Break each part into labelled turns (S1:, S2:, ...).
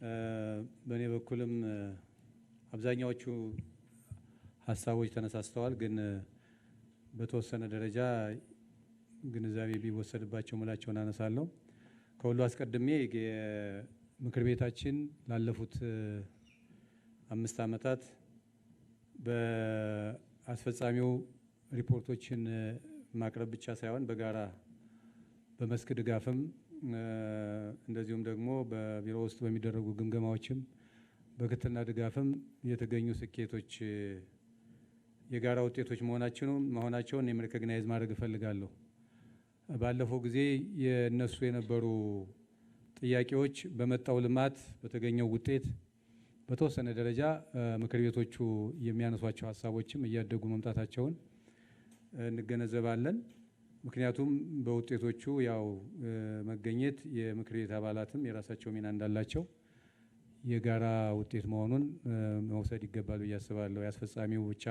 S1: በእኔ በኩልም አብዛኛዎቹ ሀሳቦች ተነሳስተዋል፣ ግን በተወሰነ ደረጃ ግንዛቤ ቢወሰድባቸው ምላቸውን አነሳለሁ። ከሁሉ አስቀድሜ ምክር ቤታችን ላለፉት 5 ዓመታት በአስፈጻሚው ሪፖርቶችን ማቅረብ ብቻ ሳይሆን በጋራ በመስክ ድጋፍም እንደዚሁም ደግሞ በቢሮ ውስጥ በሚደረጉ ግምገማዎችም በክትትልና ድጋፍም የተገኙ ስኬቶች የጋራ ውጤቶች መሆናቸውን እኔም ሪኮግናይዝ ማድረግ እፈልጋለሁ። ባለፈው ጊዜ የነሱ የነበሩ ጥያቄዎች በመጣው ልማት በተገኘው ውጤት በተወሰነ ደረጃ ምክር ቤቶቹ የሚያነሷቸው ሀሳቦችም እያደጉ መምጣታቸውን እንገነዘባለን። ምክንያቱም በውጤቶቹ ያው መገኘት የምክር ቤት አባላትም የራሳቸው ሚና እንዳላቸው የጋራ ውጤት መሆኑን መውሰድ ይገባል ብዬ አስባለሁ። ያስፈጻሚው ብቻ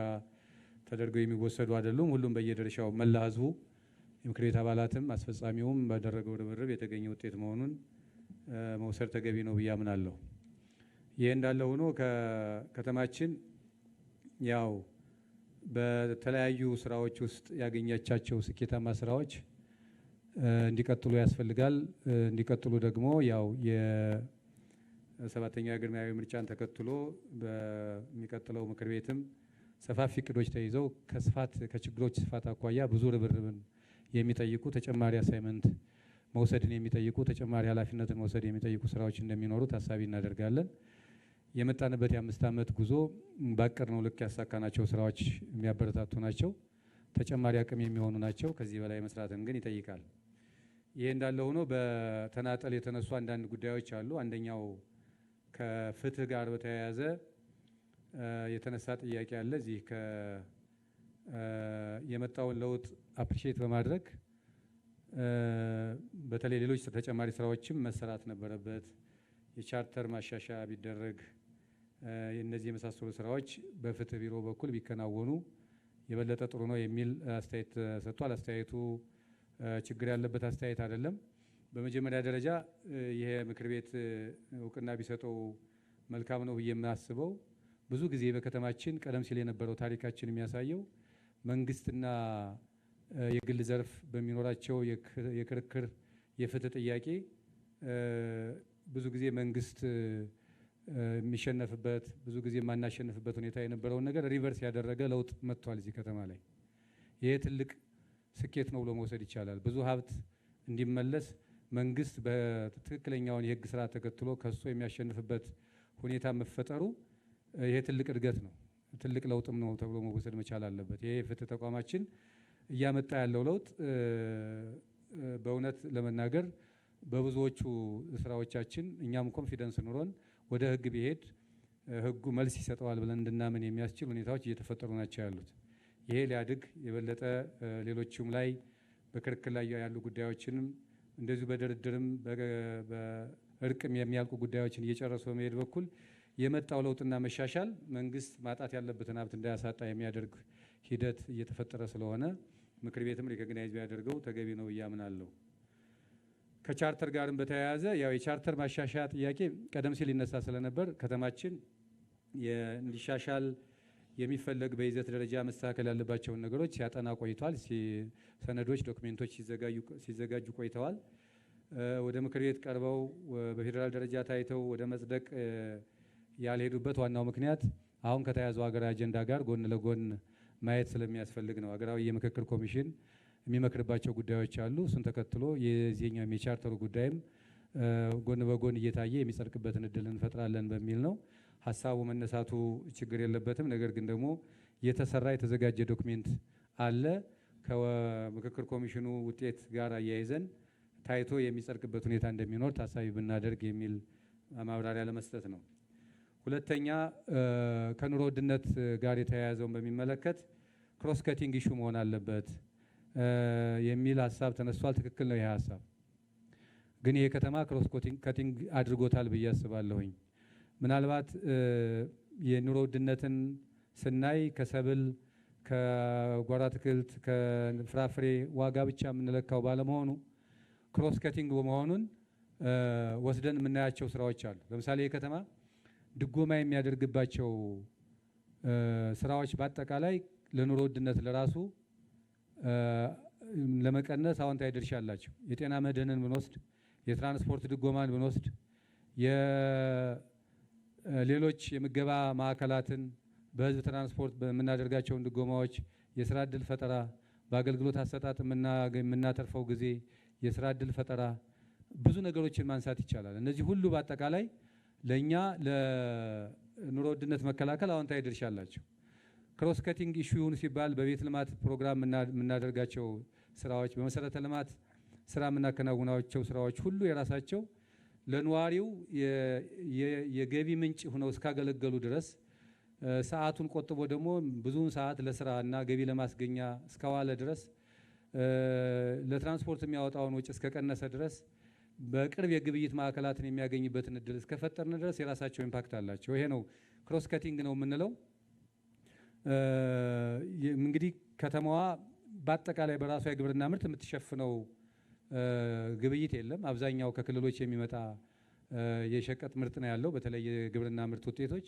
S1: ተደርገው የሚወሰዱ አይደሉም። ሁሉም በየደረሻው መላ ህዝቡ የምክር ቤት አባላትም አስፈጻሚውም ባደረገው ርብርብ የተገኘ ውጤት መሆኑን መውሰድ ተገቢ ነው ብዬ አምናለሁ። ይህ እንዳለ ሆኖ ከተማችን ያው በተለያዩ ስራዎች ውስጥ ያገኘቻቸው ስኬታማ ስራዎች እንዲቀጥሉ ያስፈልጋል። እንዲቀጥሉ ደግሞ ያው የ7ኛው ሀገር ብሔራዊ ምርጫን ተከትሎ በሚቀጥለው ምክር ቤትም ሰፋፊ እቅዶች ተይዘው ከችግሮች ስፋት አኳያ ብዙ ርብርብን የሚጠይቁ ተጨማሪ አሳይመንት መውሰድን የሚጠይቁ ተጨማሪ ኃላፊነትን መውሰድ የሚጠይቁ ስራዎች እንደሚኖሩ ታሳቢ እናደርጋለን። የመጣንበት የ5 ዓመት ጉዞ ባቀድነው ልክ ያሳካናቸው ስራዎች የሚያበረታቱ ናቸው። ተጨማሪ አቅም የሚሆኑ ናቸው። ከዚህ በላይ መስራትን ግን ይጠይቃል። ይሄ እንዳለ ሆኖ በተናጠል የተነሱ አንዳንድ ጉዳዮች አሉ። አንደኛው ከፍትህ ጋር በተያያዘ የተነሳ ጥያቄ አለ። እዚህ የመጣውን ለውጥ አፕሪሼት በማድረግ በተለይ ሌሎች ተጨማሪ ስራዎችም መሰራት ነበረበት። የቻርተር ማሻሻያ ቢደረግ እነዚህ የመሳሰሉ ስራዎች በፍትህ ቢሮ በኩል ቢከናወኑ የበለጠ ጥሩ ነው የሚል አስተያየት ሰጥቷል። አስተያየቱ ችግር ያለበት አስተያየት አይደለም። በመጀመሪያ ደረጃ ይሄ ምክር ቤት እውቅና ቢሰጠው መልካም ነው ብዬ የማስበው ብዙ ጊዜ በከተማችን ቀደም ሲል የነበረው ታሪካችን የሚያሳየው መንግስትና የግል ዘርፍ በሚኖራቸው የክርክር የፍትህ ጥያቄ ብዙ ጊዜ መንግስት የሚሸነፍበት ብዙ ጊዜ የማናሸንፍበት ሁኔታ የነበረውን ነገር ሪቨርስ ያደረገ ለውጥ መጥቷል እዚህ ከተማ ላይ። ይሄ ትልቅ ስኬት ነው ብሎ መውሰድ ይቻላል። ብዙ ሀብት እንዲመለስ መንግስት በትክክለኛውን የህግ ስርዓት ተከትሎ ከሶ የሚያሸንፍበት ሁኔታ መፈጠሩ ይሄ ትልቅ እድገት ነው፣ ትልቅ ለውጥም ነው ተብሎ መወሰድ መቻል አለበት። ይሄ ፍትህ ተቋማችን እያመጣ ያለው ለውጥ በእውነት ለመናገር በብዙዎቹ ስራዎቻችን እኛም ኮንፊደንስ ኑሮን ወደ ህግ ቢሄድ ህጉ መልስ ይሰጠዋል ብለን እንድናምን የሚያስችል ሁኔታዎች እየተፈጠሩ ናቸው ያሉት። ይሄ ሊያድግ የበለጠ ሌሎችም ላይ በክርክር ላይ ያሉ ጉዳዮችንም እንደዚሁ በድርድርም በእርቅም የሚያልቁ ጉዳዮችን እየጨረሱ በመሄድ በኩል የመጣው ለውጥና መሻሻል መንግስት ማጣት ያለበትን ሀብት እንዳያሳጣ የሚያደርግ ሂደት እየተፈጠረ ስለሆነ ምክር ቤትም ሪኮግናይዝ ቢያደርገው ተገቢ ነው እያምናለሁ። ከቻርተር ጋርም በተያያዘ ያው የቻርተር ማሻሻያ ጥያቄ ቀደም ሲል ይነሳ ስለነበር ከተማችን እንዲሻሻል የሚፈለግ በይዘት ደረጃ መስተካከል ያለባቸውን ነገሮች ሲያጠና ቆይቷል። ሰነዶች፣ ዶክሜንቶች ሲዘጋጁ ቆይተዋል። ወደ ምክር ቤት ቀርበው በፌዴራል ደረጃ ታይተው ወደ መጽደቅ ያልሄዱበት ዋናው ምክንያት አሁን ከተያዘው ሀገራዊ አጀንዳ ጋር ጎን ለጎን ማየት ስለሚያስፈልግ ነው። ሀገራዊ የምክክር ኮሚሽን የሚመክርባቸው ጉዳዮች አሉ። እሱን ተከትሎ የዚህኛው የቻርተሩ ጉዳይም ጎን በጎን እየታየ የሚጸድቅበትን እድል እንፈጥራለን በሚል ነው ሀሳቡ መነሳቱ። ችግር የለበትም። ነገር ግን ደግሞ የተዘጋጀ ዶክሜንት አለ። ከምክክር ኮሚሽኑ ውጤት ጋር አያይዘን ታይቶ የሚጸድቅበት ሁኔታ እንደሚኖር ታሳቢ ብናደርግ የሚል ማብራሪያ ለመስጠት ነው። ሁለተኛ ከኑሮ ውድነት ጋር የተያያዘውን በሚመለከት ክሮስ ከቲንግ ኢሹ መሆን አለበት የሚል ሀሳብ ተነስቷል። ትክክል ነው ይሄ ሀሳብ። ግን ይሄ ከተማ ክሮስ ከቲንግ አድርጎታል ብዬ አስባለሁኝ። ምናልባት የኑሮ ውድነትን ስናይ ከሰብል ከጓሮ አትክልት ከፍራፍሬ ዋጋ ብቻ የምንለካው ባለመሆኑ ክሮስ ከቲንግ በመሆኑን ወስደን የምናያቸው ስራዎች አሉ። ለምሳሌ የከተማ ድጎማ የሚያደርግባቸው ስራዎች በአጠቃላይ ለኑሮ ውድነት ለራሱ ለመቀነስ አዎንታዊ ድርሻ አላቸው። የጤና መድህንን ብንወስድ፣ የትራንስፖርት ድጎማን ብንወስድ፣ የሌሎች የምገባ ማዕከላትን በህዝብ ትራንስፖርት በምናደርጋቸውን ድጎማዎች፣ የስራ እድል ፈጠራ፣ በአገልግሎት አሰጣጥ የምናተርፈው ጊዜ፣ የስራ እድል ፈጠራ፣ ብዙ ነገሮችን ማንሳት ይቻላል። እነዚህ ሁሉ በአጠቃላይ ለእኛ ለኑሮ ውድነት መከላከል አዎንታዊ ድርሻ አላቸው። ክሮስ ከቲንግ ኢሹ ይሁን ሲባል በቤት ልማት ፕሮግራም የምናደርጋቸው ስራዎች፣ በመሰረተ ልማት ስራ የምናከናውናቸው ስራዎች ሁሉ የራሳቸው ለነዋሪው የገቢ ምንጭ ሆነው እስካገለገሉ ድረስ ሰዓቱን ቆጥቦ ደግሞ ብዙውን ሰዓት ለስራ እና ገቢ ለማስገኛ እስከዋለ ድረስ ለትራንስፖርት የሚያወጣውን ወጪ እስከቀነሰ ድረስ በቅርብ የግብይት ማዕከላትን የሚያገኝበትን እድል እስከፈጠርን ድረስ የራሳቸው ኢምፓክት አላቸው። ይሄ ነው ክሮስ ከቲንግ ነው የምንለው። እንግዲህ ከተማዋ በአጠቃላይ በራሷ የግብርና ምርት የምትሸፍነው ግብይት የለም። አብዛኛው ከክልሎች የሚመጣ የሸቀጥ ምርት ነው ያለው፣ በተለይ የግብርና ምርት ውጤቶች።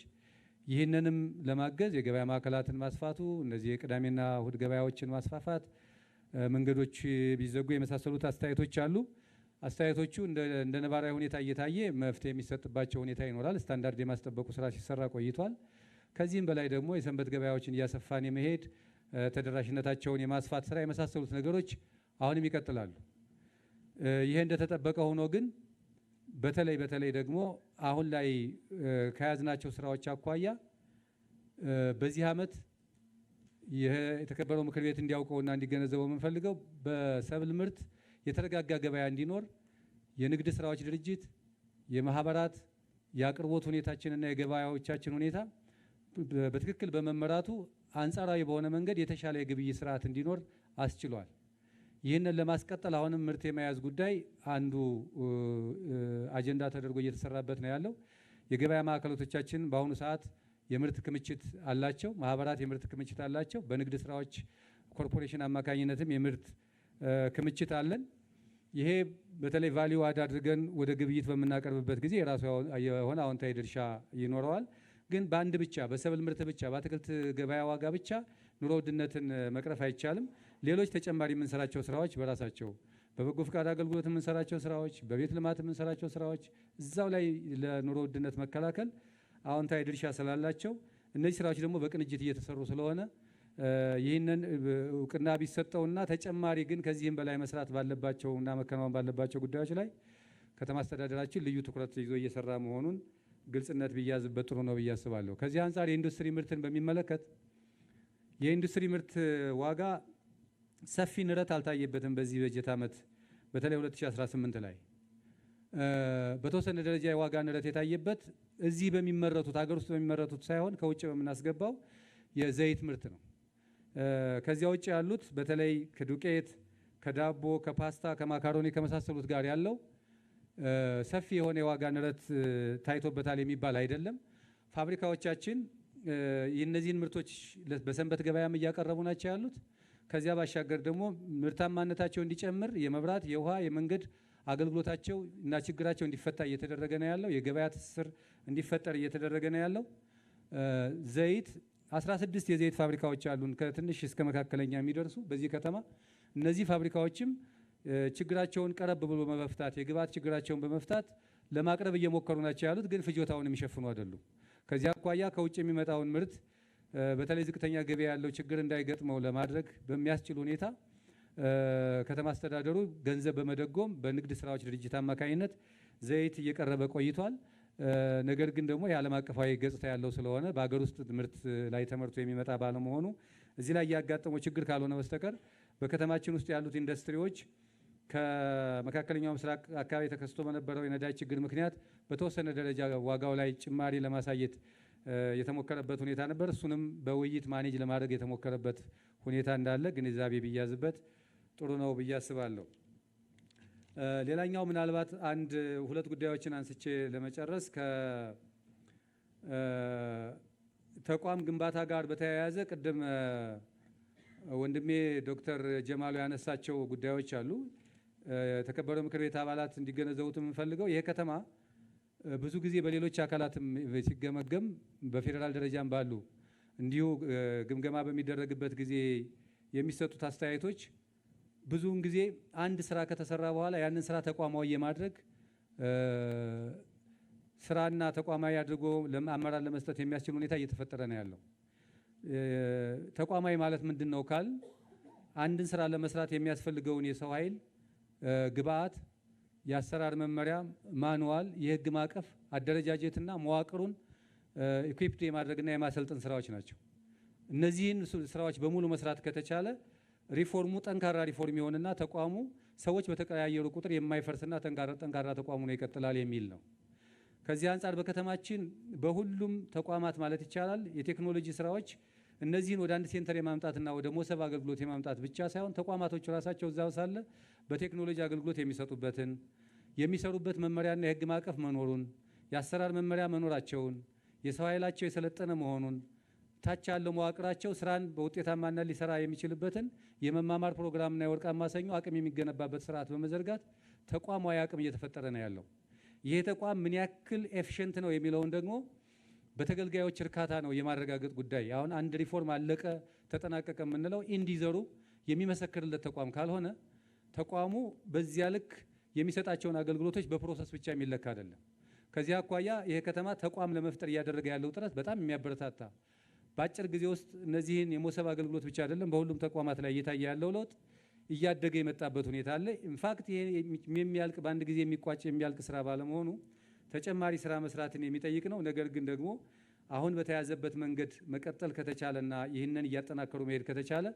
S1: ይህንንም ለማገዝ የገበያ ማዕከላትን ማስፋቱ፣ እነዚህ የቅዳሜና እሁድ ገበያዎችን ማስፋፋት፣ መንገዶች ቢዘጉ የመሳሰሉት አስተያየቶች አሉ። አስተያየቶቹ እንደ ነባራዊ ሁኔታ እየታየ መፍትሄ የሚሰጥባቸው ሁኔታ ይኖራል። ስታንዳርድ የማስጠበቁ ስራ ሲሰራ ቆይቷል። ከዚህም በላይ ደግሞ የሰንበት ገበያዎችን እያሰፋን የመሄድ ተደራሽነታቸውን የማስፋት ስራ የመሳሰሉት ነገሮች አሁንም ይቀጥላሉ። ይሄ እንደተጠበቀ ሆኖ ግን በተለይ ደግሞ አሁን ላይ ከያዝናቸው ስራዎች አኳያ በዚህ ዓመት የተከበረው ምክር ቤት እንዲያውቀውና እንዲገነዘበው የምንፈልገው በሰብል ምርት የተረጋጋ ገበያ እንዲኖር የንግድ ስራዎች ድርጅት፣ የማህበራት የአቅርቦት ሁኔታችንና የገበያዎቻችን ሁኔታ በትክክል በመመራቱ አንጻራዊ በሆነ መንገድ የተሻለ የግብይት ስርዓት እንዲኖር አስችሏል። ይህንን ለማስቀጠል አሁንም ምርት የመያዝ ጉዳይ አንዱ አጀንዳ ተደርጎ እየተሰራበት ነው ያለው። የገበያ ማዕከሎቻችን በአሁኑ ሰዓት የምርት ክምችት አላቸው። ማህበራት የምርት ክምችት አላቸው። በንግድ ስራዎች ኮርፖሬሽን አማካኝነትም የምርት ክምችት አለን። ይሄ በተለይ ቫሊዩ አድ አድርገን ወደ ግብይት በምናቀርብበት ጊዜ የራሱ የሆነ አዎንታዊ ድርሻ ይኖረዋል። ግን በአንድ ብቻ በሰብል ምርት ብቻ በአትክልት ገበያ ዋጋ ብቻ ኑሮ ውድነትን መቅረፍ አይቻልም። ሌሎች ተጨማሪ የምንሰራቸው ስራዎች በራሳቸው በበጎ ፍቃድ አገልግሎት የምንሰራቸው ስራዎች፣ በቤት ልማት የምንሰራቸው ስራዎች እዛው ላይ ለኑሮ ውድነት መከላከል አዎንታዊ ድርሻ ስላላቸው እነዚህ ስራዎች ደግሞ በቅንጅት እየተሰሩ ስለሆነ ይህንን እውቅና ቢሰጠውና ተጨማሪ ግን ከዚህም በላይ መስራት ባለባቸውና መከናወን ባለባቸው ጉዳዮች ላይ ከተማ አስተዳደራችን ልዩ ትኩረት ይዞ እየሰራ መሆኑን ግልጽነት ቢያዝበት ጥሩ ነው ብዬ አስባለሁ። ከዚህ አንጻር የኢንዱስትሪ ምርትን በሚመለከት የኢንዱስትሪ ምርት ዋጋ ሰፊ ንረት አልታየበትም። በዚህ በጀት ዓመት በተለይ 2018 ላይ በተወሰነ ደረጃ የዋጋ ንረት የታየበት እዚህ በሚመረቱት ሀገር ውስጥ በሚመረቱት ሳይሆን ከውጭ በምናስገባው የዘይት ምርት ነው። ከዚያ ውጭ ያሉት በተለይ ከዱቄት፣ ከዳቦ፣ ከፓስታ፣ ከማካሮኒ ከመሳሰሉት ጋር ያለው ሰፊ የሆነ የዋጋ ንረት ታይቶበታል የሚባል አይደለም። ፋብሪካዎቻችን የእነዚህን ምርቶች በሰንበት ገበያም እያቀረቡ ናቸው ያሉት። ከዚያ ባሻገር ደግሞ ምርታማነታቸው እንዲጨምር የመብራት፣ የውሃ፣ የመንገድ አገልግሎታቸው እና ችግራቸው እንዲፈታ እየተደረገ ነው ያለው። የገበያ ትስስር እንዲፈጠር እየተደረገ ነው ያለው። ዘይት 16 የዘይት ፋብሪካዎች አሉን ከትንሽ እስከ መካከለኛ የሚደርሱ በዚህ ከተማ። እነዚህ ፋብሪካዎችም ችግራቸውን ቀረብ ብሎ በመፍታት የግብዓት ችግራቸውን በመፍታት ለማቅረብ እየሞከሩ ናቸው ያሉት፣ ግን ፍጆታውን የሚሸፍኑ አይደሉም። ከዚያ አኳያ ከውጭ የሚመጣውን ምርት በተለይ ዝቅተኛ ገበያ ያለው ችግር እንዳይገጥመው ለማድረግ በሚያስችል ሁኔታ ከተማ አስተዳደሩ ገንዘብ በመደጎም በንግድ ስራዎች ድርጅት አማካኝነት ዘይት እየቀረበ ቆይቷል። ነገር ግን ደግሞ የዓለም አቀፋዊ ገጽታ ያለው ስለሆነ በሀገር ውስጥ ምርት ላይ ተመርቶ የሚመጣ ባለመሆኑ እዚህ ላይ ያጋጠመው ችግር ካልሆነ በስተቀር በከተማችን ውስጥ ያሉት ኢንዱስትሪዎች ከመካከለኛው ምስራቅ አካባቢ ተከስቶ በነበረው የነዳጅ ችግር ምክንያት በተወሰነ ደረጃ ዋጋው ላይ ጭማሪ ለማሳየት የተሞከረበት ሁኔታ ነበር። እሱንም በውይይት ማኔጅ ለማድረግ የተሞከረበት ሁኔታ እንዳለ ግንዛቤ ቢያዝበት ጥሩ ነው ብዬ አስባለሁ። ሌላኛው ምናልባት አንድ ሁለት ጉዳዮችን አንስቼ ለመጨረስ ከተቋም ግንባታ ጋር በተያያዘ ቅድም ወንድሜ ዶክተር ጀማሉ ያነሳቸው ጉዳዮች አሉ። የተከበረው ምክር ቤት አባላት እንዲገነዘቡት የምንፈልገው ይሄ ከተማ ብዙ ጊዜ በሌሎች አካላትም ሲገመገም በፌዴራል ደረጃም ባሉ እንዲሁ ግምገማ በሚደረግበት ጊዜ የሚሰጡት አስተያየቶች ብዙውን ጊዜ አንድ ስራ ከተሰራ በኋላ ያንን ስራ ተቋማዊ የማድረግ ስራና ተቋማዊ አድርጎ አመራር ለመስጠት የሚያስችል ሁኔታ እየተፈጠረ ነው ያለው። ተቋማዊ ማለት ምንድነው ካል አንድን ስራ ለመስራት የሚያስፈልገውን የሰው ኃይል ግብአት፣ የአሰራር መመሪያ፣ ማኑዋል፣ የህግ ማዕቀፍ፣ አደረጃጀትና መዋቅሩን ኢኩዊፕድ የማድረግና የማሰልጠን ስራዎች ናቸው። እነዚህን ስራዎች በሙሉ መስራት ከተቻለ ሪፎርሙ ጠንካራ ሪፎርም ይሆንና ተቋሙ ሰዎች በተቀያየሩ ቁጥር የማይፈርስና ጠንካራ ተቋሙ ነው ይቀጥላል የሚል ነው። ከዚህ አንጻር በከተማችን በሁሉም ተቋማት ማለት ይቻላል የቴክኖሎጂ ስራዎች እነዚህን ወደ አንድ ሴንተር የማምጣትና ወደ ሞሰብ አገልግሎት የማምጣት ብቻ ሳይሆን ተቋማቶቹ ራሳቸው እዛው ሳለ በቴክኖሎጂ አገልግሎት የሚሰሩበት መመሪያና የህግ ማዕቀፍ መኖሩን፣ የአሰራር መመሪያ መኖራቸውን፣ የሰው ኃይላቸው የሰለጠነ መሆኑን፣ ታች ያለው መዋቅራቸው ስራን በውጤታማነት ሊሰራ የሚችልበትን የመማማር ፕሮግራምና የወርቃማ ሰኞ አቅም የሚገነባበት ስርዓት በመዘርጋት ተቋማዊ አቅም እየተፈጠረ ነው ያለው። ይሄ ተቋም ምን ያክል ኤፊሽንት ነው የሚለውን ደግሞ በተገልጋዮች እርካታ ነው የማረጋገጥ ጉዳይ። አሁን አንድ ሪፎርም አለቀ ተጠናቀቀ የምንለው ኢንዲዘሩ የሚመሰክርለት ተቋም ካልሆነ ተቋሙ በዚያ ልክ የሚሰጣቸውን አገልግሎቶች በፕሮሰስ ብቻ የሚለካ አይደለም። ከዚህ አኳያ ይሄ ከተማ ተቋም ለመፍጠር እያደረገ ያለው ጥረት በጣም የሚያበረታታ በአጭር ጊዜ ውስጥ እነዚህን የሞሰብ አገልግሎት ብቻ አይደለም በሁሉም ተቋማት ላይ እየታየ ያለው ለውጥ እያደገ የመጣበት ሁኔታ አለ። ኢንፋክት ይሄ የሚያልቅ በአንድ ጊዜ የሚያልቅ ስራ ባለመሆኑ ተጨማሪ ስራ መስራትን የሚጠይቅ ነው። ነገር ግን ደግሞ አሁን በተያዘበት መንገድ መቀጠል ከተቻለና ይህንን እያጠናከሩ መሄድ ከተቻለ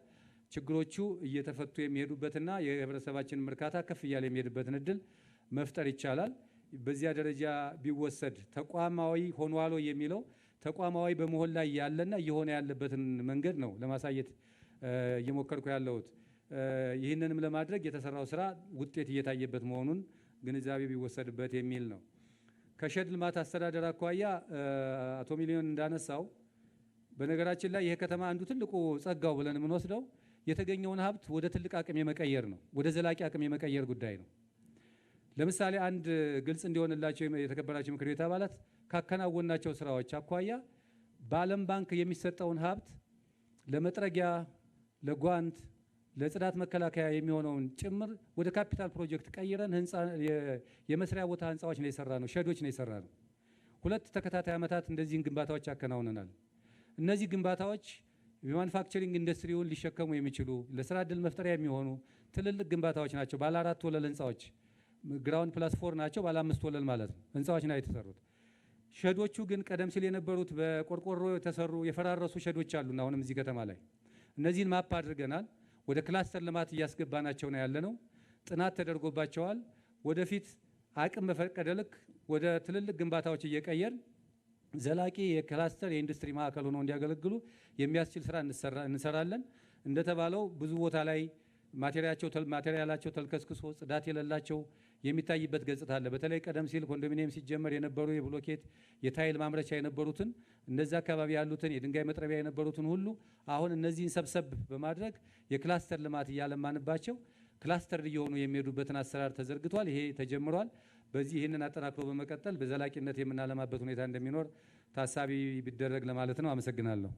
S1: ችግሮቹ እየተፈቱ የሚሄዱበትና የህብረተሰባችንን እርካታ ከፍ እያለ የሚሄድበትን እድል መፍጠር ይቻላል። በዚያ ደረጃ ቢወሰድ ተቋማዊ ሆኗል የሚለው ተቋማዊ በመሆን ላይ ያለና እየሆነ ያለበትን መንገድ ነው ለማሳየት እየሞከርኩ ያለሁት። ይህንንም ለማድረግ የተሰራው ስራ ውጤት እየታየበት መሆኑን ግንዛቤ ቢወሰድበት የሚል ነው። ከሸድ ልማት አስተዳደር አኳያ አቶ ሚሊዮን እንዳነሳው በነገራችን ላይ ይሄ ከተማ አንዱ ትልቁ ጸጋው ብለን የምንወስደው የተገኘውን ሀብት ወደ ትልቅ አቅም የመቀየር ነው፣ ወደ ዘላቂ አቅም የመቀየር ጉዳይ ነው። ለምሳሌ አንድ ግልጽ እንዲሆንላቸው የተከበራቸው ምክር ቤት አባላት ካከናወናቸው ስራዎች አኳያ በዓለም ባንክ የሚሰጠውን ሀብት ለመጥረጊያ፣ ለጓንት፣ ለጽዳት መከላከያ የሚሆነውን ጭምር ወደ ካፒታል ፕሮጀክት ቀይረን የመስሪያ ቦታ ህንፃዎች ነው የሰራ ነው፣ ሸዶች ነው የሰራ ነው። 2 ተከታታይ ዓመታት እንደዚህን ግንባታዎች አከናውነናል። እነዚህ ግንባታዎች የማኑፋክቸሪንግ ኢንዱስትሪውን ሊሸከሙ የሚችሉ ለስራ ዕድል መፍጠሪያ የሚሆኑ ትልልቅ ግንባታዎች ናቸው። ባለ 4 ወለል ህንፃዎች ግራውንድ ፕላስ 4 ናቸው። ባለ 5 ወለል ማለት ነው ህንፃዎች ነው የተሰሩት። ሸዶቹ ግን ቀደም ሲል የነበሩት በቆርቆሮ የተሰሩ የፈራረሱ ሸዶች አሉና አሁንም እዚህ ከተማ ላይ እነዚህን ማፕ አድርገናል። ወደ ክላስተር ልማት እያስገባናቸው ነው ያለነው። ጥናት ተደርጎባቸዋል። ወደፊት አቅም በፈቀደ ልክ ወደ ትልልቅ ግንባታዎች እየቀየር ዘላቂ የክላስተር የኢንዱስትሪ ማዕከል ሆነው እንዲያገለግሉ የሚያስችል ስራ እንሰራለን። እንደተባለው ብዙ ቦታ ላይ ማቴሪያላቸው ተልከስክሶ ጽዳት የሌላቸው የሚታይበት ገጽታ አለ። በተለይ ቀደም ሲል ኮንዶሚኒየም ሲጀመር የነበሩ የብሎኬት የታይል ማምረቻ የነበሩትን እነዚህ አካባቢ ያሉትን የድንጋይ መጥረቢያ የነበሩትን ሁሉ አሁን እነዚህን ሰብሰብ በማድረግ የክላስተር ልማት እያለማንባቸው ክላስተር እየሆኑ የሚሄዱበትን አሰራር ተዘርግቷል። ይሄ ተጀምሯል። በዚህ ይህንን አጠናክሮ በመቀጠል በዘላቂነት የምናለማበት ሁኔታ እንደሚኖር ታሳቢ ቢደረግ ለማለት ነው። አመሰግናለሁ።